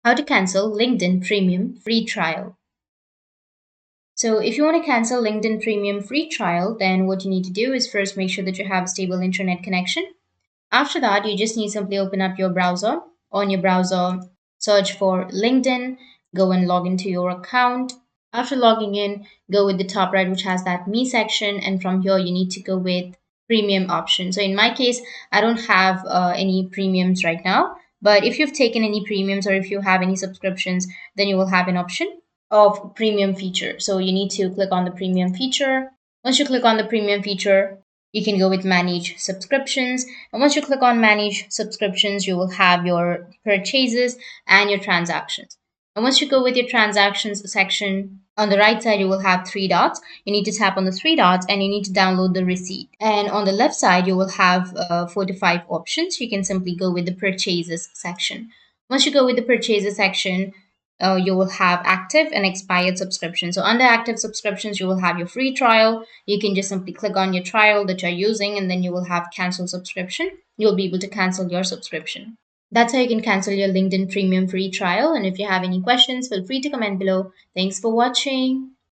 How to cancel LinkedIn Premium free trial. So if you want to cancel LinkedIn Premium free trial, then what you need to do is first make sure that you have a stable internet connection. After that, you just need to simply open up your browser. On your browser, search for LinkedIn, go and log into your account. After logging in, go with the top right, which has that me section, and from here you need to go with premium option. So in my case, I don't have any premiums right now, but if you've taken any premiums or if you have any subscriptions, then you will have an option of premium feature. So you need to click on the premium feature. Once you click on the premium feature, you can go with manage subscriptions. And once you click on manage subscriptions, you will have your purchases and your transactions. And once you go with your transactions section, on the right side, you will have three dots. You need to tap on the three dots and you need to download the receipt. And on the left side, you will have 4 to 5 options. You can simply go with the purchases section. Once you go with the purchases section, you will have active and expired subscriptions. So under active subscriptions, you will have your free trial. You can just simply click on your trial that you're using, and then you will have cancel subscription. You'll be able to cancel your subscription. That's how you can cancel your LinkedIn Premium free trial. And if you have any questions, feel free to comment below. Thanks for watching.